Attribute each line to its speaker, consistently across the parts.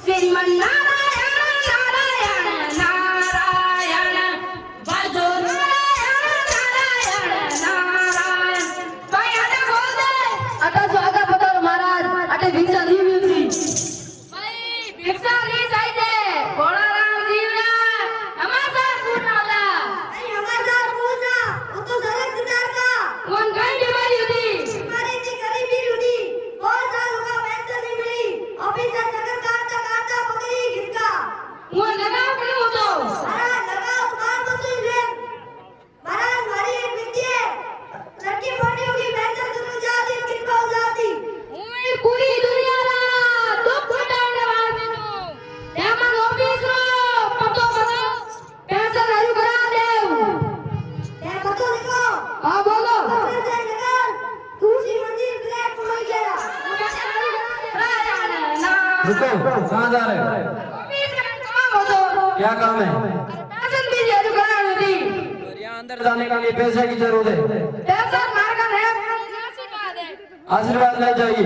Speaker 1: श्रीमन्नारायण नारायण नारायण भजो नारायण नारायण नारायण पायाने बोल दे आता स्वागत बदल महाराज अटे भिक्षा दी मिलती भाई भिक्षा दी चाहिए बोला राम जीवना हमारा पूर्ण होला
Speaker 2: नहीं हमारा पूर्ण वो तो सड़क किनार का
Speaker 1: कौन कहीं बीमारी होती
Speaker 2: बीमारी थी गरीबी होती बहुत साल होगा पेंशन नहीं मिली ऑफिसर चक्कर काटता पकड़ी घिसका
Speaker 1: वो लगाओ क्यों हो तो
Speaker 2: महाराज लगाओ मार मसूल ले महाराज हमारी एक विनती है लड़की मोटी होगी पेंशन सुनो जाती कृपा हो जाती
Speaker 1: उम्मीद पूरी दुनिया ला दुख घटाने वाले नु तेमन ऑफिस रो पतो बनो पैसा हरु करा देव
Speaker 2: क्या पतो लिखो
Speaker 1: हां बोलो
Speaker 2: पैसे निकाल दूसरी मंजिल ब्लैक पहुंच गया
Speaker 3: रुको, कहाँ जा रहे हो? क्या काम है?
Speaker 1: पैसे भी हरु करा दी
Speaker 3: यहाँ अंदर जाने का लिए पैसे की जरूरत है।
Speaker 1: पैसा मार कर है
Speaker 3: आशीर्वाद ले जाइए।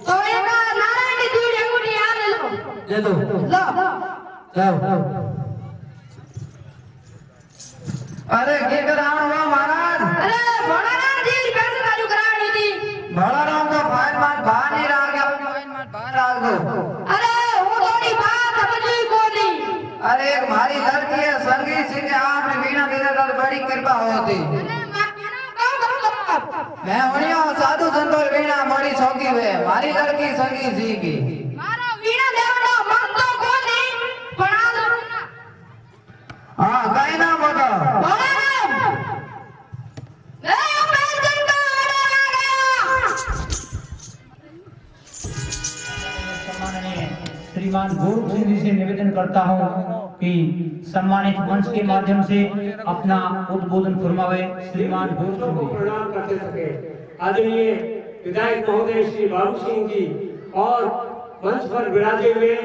Speaker 1: तो एक नारायण की दूध अंगूठी यहाँ ले लो
Speaker 3: दे दो।
Speaker 1: लो
Speaker 3: जाओ। अरे क्या कराना हुआ महाराज?
Speaker 1: अरे बड़ा राम जी पैसे हरु करा दी
Speaker 3: बड़ा राम का फाइन मार बाहर नहीं रहा क्या? फाइन मार बाहर आ गो।
Speaker 1: अरे वो थोड़ी बात समझी को नहीं
Speaker 3: अरे एक हमारी लड़की है संगीत सिंह आपने बिना बिना बड़ी कृपा होती।
Speaker 1: अरे मार कौन करो
Speaker 3: मैं उन्हीं साधु संतोष वीणा मोड़ी सौंकी हुए हमारी लड़की संगीत जी की।
Speaker 1: मारा वीणा देवड़ा मन तो को नहीं पढ़ा दो
Speaker 3: हाँ कहीं ना बोलो।
Speaker 1: बड़ा राम ले पेंशन का ऑर्डर आ गया
Speaker 4: सम्माननीय श्रीमान गोरख सिंह जी से निवेदन करता हूं कि सम्मानित मंच के माध्यम से अपना उद्बोधन फरमावे श्रीमान गोरख सिंह
Speaker 5: को
Speaker 4: जी।
Speaker 5: प्रणाम करते सके आदरणीय विधायक महोदय श्री बाबू सिंह जी और मंच पर विराजे हुए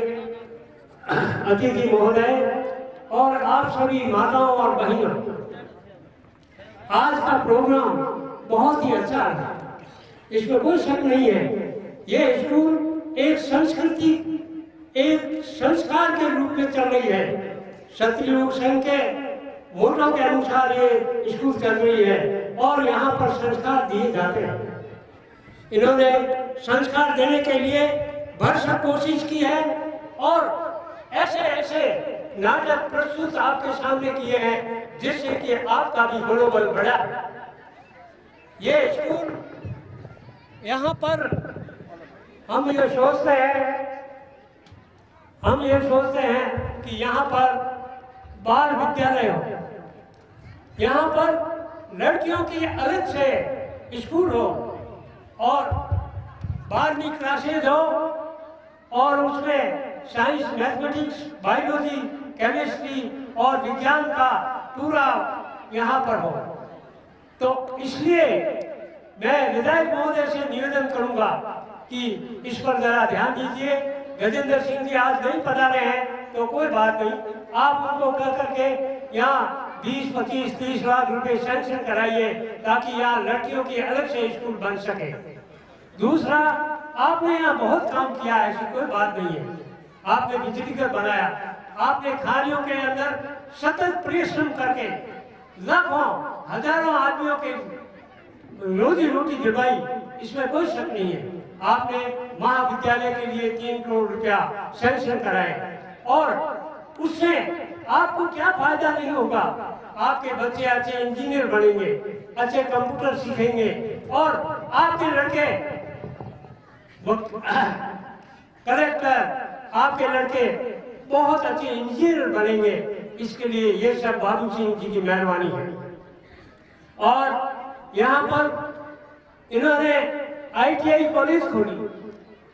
Speaker 5: अतिथि महोदय और आप सभी माताओं और बहनों, आज का प्रोग्राम बहुत ही अच्छा रहा, इसमें कोई शक नहीं है। ये स्कूल एक संस्कृति एक संस्कार के रूप में चल रही है। सतयुग संघ के वोटों के अनुसार ये स्कूल चल रही है और यहाँ पर संस्कार दिए जाते हैं। इन्होंने संस्कार देने के लिए भरसक कोशिश की है और ऐसे ऐसे नाटक प्रस्तुत आपके सामने किए हैं जिससे कि आपका भी मनोबल बढ़ा। ये स्कूल यहाँ पर हम ये सोचते हैं कि यहाँ पर बाल विद्यालय हो, यहाँ पर लड़कियों की अलग से स्कूल हो और 12वीं क्लासेज हो और उसमें साइंस मैथमेटिक्स बायोलॉजी केमिस्ट्री और विज्ञान का पूरा यहाँ पर हो। तो इसलिए मैं विधायक महोदय से निवेदन करूंगा कि इस पर जरा ध्यान दीजिए। गजेंद्र सिंह जी आज नहीं पधारे हैं तो कोई बात नहीं, आप उनको कह करके यहाँ 20, 25, 30 लाख रुपए सैंक्शन कराइए ताकि यहाँ लड़कियों की अलग से स्कूल बन सके। दूसरा, आपने यहाँ बहुत काम किया है, ऐसी कोई बात नहीं है। आपने बिजली घर बनाया, आपने खानियों के अंदर सतत परिश्रम करके लाखों हजारों आदमियों के रोजी रोटी दिलवाई, इसमें कोई शक नहीं है। आपने महाविद्यालय के लिए 3 करोड़ रुपया सैंक्शन कराए और उससे आपको क्या फायदा नहीं होगा। आपके बच्चे अच्छे इंजीनियर बनेंगे, अच्छे कंप्यूटर सीखेंगे और आपके लड़के कलेक्टर, आपके लड़के बहुत अच्छे इंजीनियर बनेंगे। इसके लिए ये सब बाबू सिंह जी की मेहरबानी है। और यहाँ पर इन्होंने ITI कॉलेज खोली।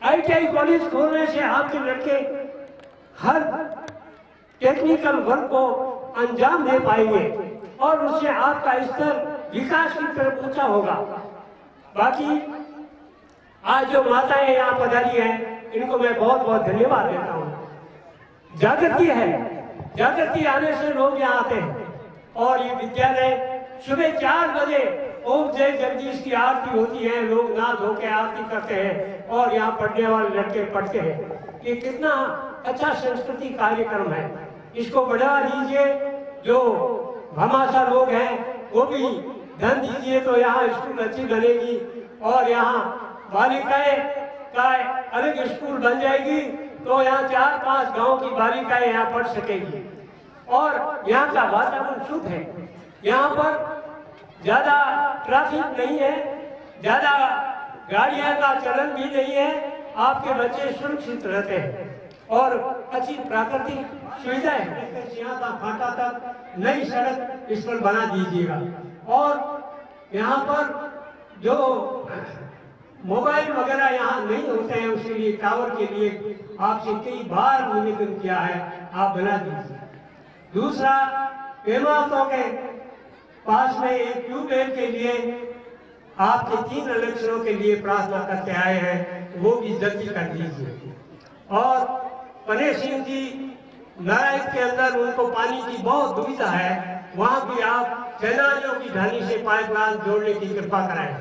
Speaker 5: ITI कॉलेज खोलने से आपके लड़के हर टेक्निकल वर्क को अंजाम दे पाएंगे और उससे आपका स्तर विकास की तरफ ऊंचा होगा। बाकी आज जो माताएं यहाँ पधारी हैं, इनको मैं बहुत बहुत धन्यवाद देता हूँ। जागृति है, जागृति आने से लोग यहाँ आते हैं और ये विद्यालय सुबह 4 बजे ओम जय जगदीश की आरती होती है, लोग नहा धो के आरती करते हैं और यहाँ पढ़ने वाले लड़के पढ़ते हैं। ये कितना अच्छा संस्कृति कार्यक्रम है, इसको बढ़ावा दीजिए। जो भामाशाह लोग हैं वो भी धन दीजिए तो यहाँ स्कूल अच्छी बनेगी और यहाँ बालिकाएं का अलग स्कूल बन जाएगी, तो यहाँ 4-5 गांव की बालिकाएं यहाँ पढ़ सकेगी। और यहाँ का वातावरण शुद्ध है, यहाँ पर ज्यादा ट्रैफिक नहीं है, ज्यादा गाड़ियां का चलन भी नहीं है, आपके बच्चे सुरक्षित रहते हैं और अच्छी प्राकृतिक सुविधाएं हैं। यहाँ का फाटा तक नई सड़क इस पर बना दीजिएगा। और यहाँ पर जो मोबाइल वगैरह यहाँ नहीं होते हैं, उसके लिए टावर के लिए आपसे कई बार निवेदन किया है, आप बना दीजिए। दूसरा, पेमातों के पास में एक ट्यूबवेल के लिए आपके 3 इलेक्शनों के लिए प्रार्थना करते आए हैं, वो भी जल्दी कर दीजिए। और पने सिंह जी नारायण के अंदर उनको पानी की बहुत दुविधा है, वहाँ भी आप सैलानियों की ढानी से पाइपलाइन जोड़ने की कृपा कराएं।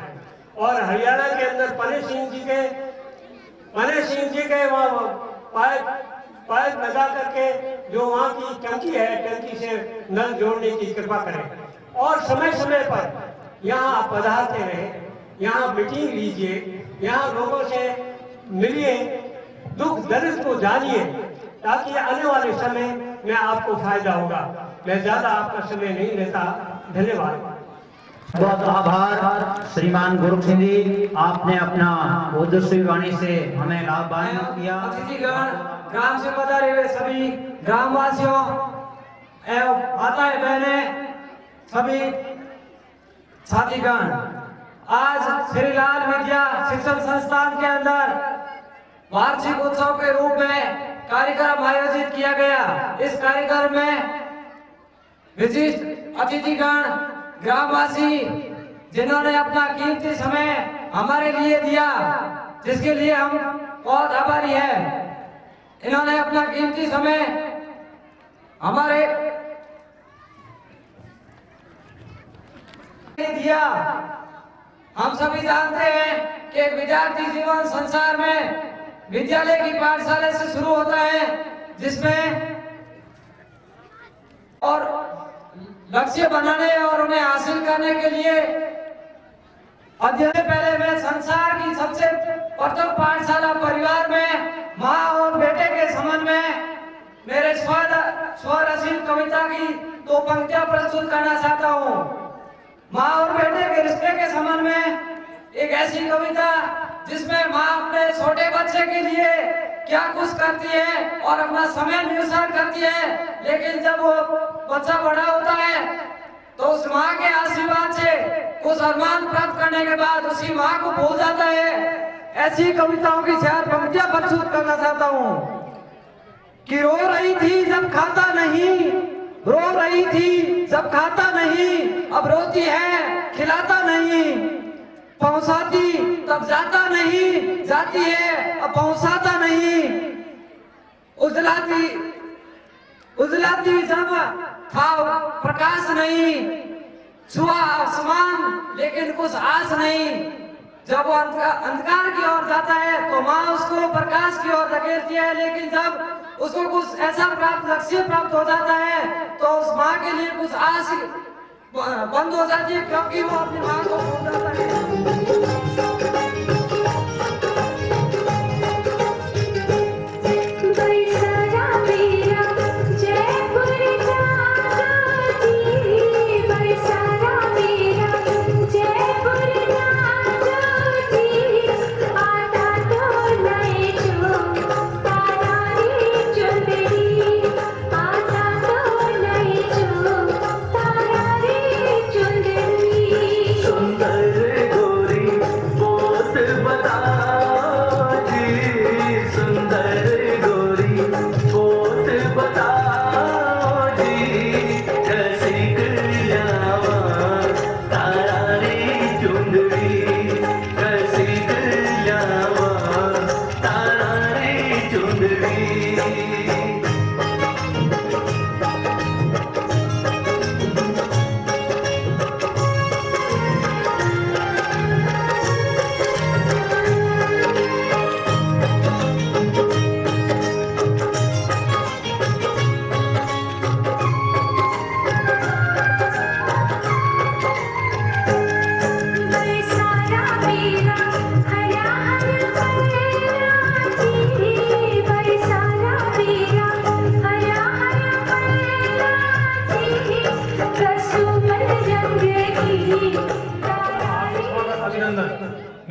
Speaker 5: और हरियाणा के अंदर पने सिंह जी के वहाँ पाइप लगा करके जो वहाँ की टंकी है, टंकी से नल जोड़ने की कृपा करें। और समय समय पर यहाँ आप पधारते रहे, यहाँ मीटिंग लीजिए, यहाँ लोगों से मिलिए, दुख दर्द को जानिए, ताकि आने वाले समय में आपको फायदा होगा। मैं ज्यादा आपका समय नहीं लेता, धन्यवाद।
Speaker 4: बहुत आभार श्रीमान गोरख सिंह जी, आपने अपना ओजस्वी वाणी से हमें लाभान्वित किया।
Speaker 3: अतिथिगण, ग्राम से पधारे हुए सभी ग्रामवासियों एवं माताएं बहनें, सभी साथीगण, आज श्रीलाल विद्या शिक्षण संस्थान के अंदर वार्षिक उत्सव के रूप में कार्यक्रम आयोजित किया गया। इस कार्यक्रम में विशिष्ट अतिथिगण, ग्रामवासी, जिन्होंने अपना कीमती समय हमारे लिए दिया, जिसके लिए हम बहुत आभारी हैं। इन्होंने अपना कीमती समय हमारे दिया। हम सभी जानते हैं कि विद्यार्थी जीवन संसार में विद्यालय की पाठशाला से शुरू होता है, जिसमें और लक्ष्य बनाने और उन्हें हासिल करने के लिए अध्ययन से पहले मैं संसार की सबसे प्रथम पाठशाला परिवार में माँ और बेटे के संबंध में मेरे स्वरचित कविता की 2 पंक्तियां प्रस्तुत करना चाहता हूँ। माँ और बेटे के रिश्ते के संबंध में एक ऐसी कविता जिसमें माँ अपने छोटे बच्चे के लिए क्या कुछ करती है और अपना समय निवेश करती है, लेकिन जब वो बच्चा बड़ा होता है तो उस माँ के आशीर्वाद से कुछ अरमान प्राप्त करने के बाद उसी माँ को भूल जाता है। ऐसी कविताओं की 4 पंक्तियां प्रस्तुत करना चाहता हूँ कि रो रही थी जब खाता नहीं, रो रही थी जब खाता नहीं, अब रोती है खिलाता नहीं, पहुंचाती तब जाता नहीं, जाती है अब पहुंचाता नहीं, उजलाती जब था प्रकाश नहीं, छुआ आसमान लेकिन कुछ आस नहीं, जब वो अंधकार की ओर जाता है तो माँ उसको प्रकाश की ओर धकेलती है, लेकिन जब उसको कुछ ऐसा लक्ष्य प्राप्त हो जाता है तो उस माँ के लिए कुछ आस बंद हो जाती है, क्योंकि वो अपनी माँ को भूल जाता है।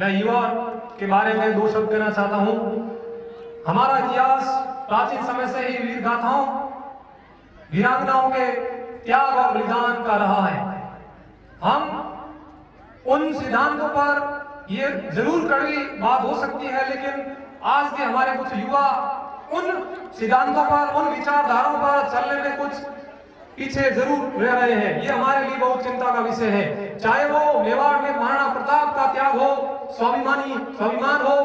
Speaker 6: मैं युवा के बारे में दो शब्द कहना चाहता हूँ। हमारा इतिहास प्राचीन समय से ही वीर गाथाओं, वीरांगनाओं के त्याग और बलिदान का रहा है। हम उन सिद्धांतों पर ये जरूर कड़वी बात हो सकती है, लेकिन आज के हमारे कुछ युवा उन सिद्धांतों पर, उन विचारधाराओं पर चलने में कुछ पीछे जरूर रह रहे हैं। ये हमारे लिए बहुत चिंता का विषय है। चाहे वो मेवाड़ में महाराणा प्रताप का त्याग हो, स्वाभिमान हो,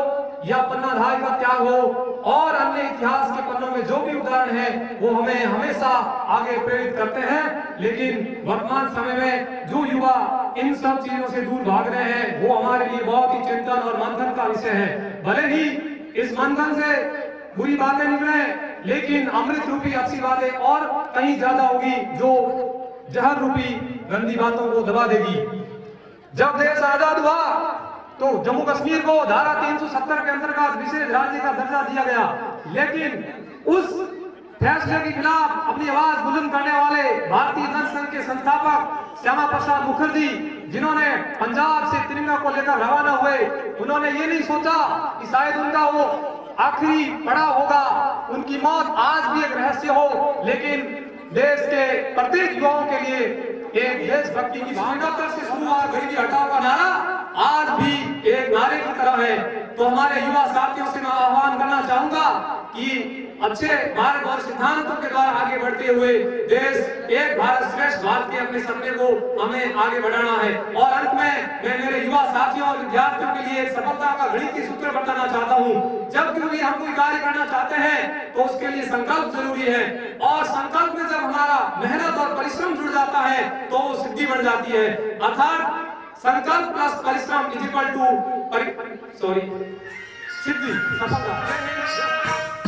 Speaker 6: या पन्नाधाय का त्याग हो, और अन्य इतिहास के पन्नों में जो भी उदाहरण है वो हमें हमेशा आगे प्रेरित करते हैं। लेकिन वर्तमान समय में जो युवा इन सब चीजों से दूर भाग रहे हैं, वो हमारे लिए बहुत ही चिंतन और मंथन का विषय है। भले ही इस मंथन से बुरी बातें निकले, लेकिन अमृत रूपी अच्छी बातें और कहीं ज्यादा होगी, जो जहर रूपी गंदी बातों को दबा देगी। जब देश आजाद हुआ तो जम्मू कश्मीर को धारा 370 के अंतर्गत विशेष राज्य का दर्जा दिया गया, लेकिन उस फैसले के खिलाफ अपनी आवाज बुलंद करने वाले भारतीय जनसंघ के संस्थापक श्यामा प्रसाद मुखर्जी, जिन्होंने पंजाब से तिरंगा को लेकर रवाना हुए, उन्होंने ये नहीं सोचा कि शायद उनका वो आखिरी पड़ाव होगा, उनकी मौत आज भी एक रहस्य हो, लेकिन देश के प्रत्येक युवाओं के लिए एक देशभक्ति की भावना से शुरू हुआ गरीबी हटाओ का नारा आज भी एक नारे की तरह है। तो हमारे युवा साथियों से मैं आह्वान करना चाहूंगा कि अच्छे मार्ग और सिद्धांतों के द्वारा आगे बढ़ते हुए देश एक भारत श्रेष्ठ भारत के अपने सपने को हमें आगे बढ़ाना है। और अंत में मैं मेरे युवा साथियों और विद्यार्थियों के लिए एक सफलता का गणितीय सूत्र बताना चाहता हूँ। जब भी हम कोई कार्य करना चाहते हैं तो उसके लिए संकल्प जरूरी है, और संकल्प में जब हमारा मेहनत और परिश्रम जुड़ जाता है तो वो सिद्धि बन जाती है। अर्थात संकल्प प्लस परिश्रम इज इक्वल टू सिद्धि, सफलता।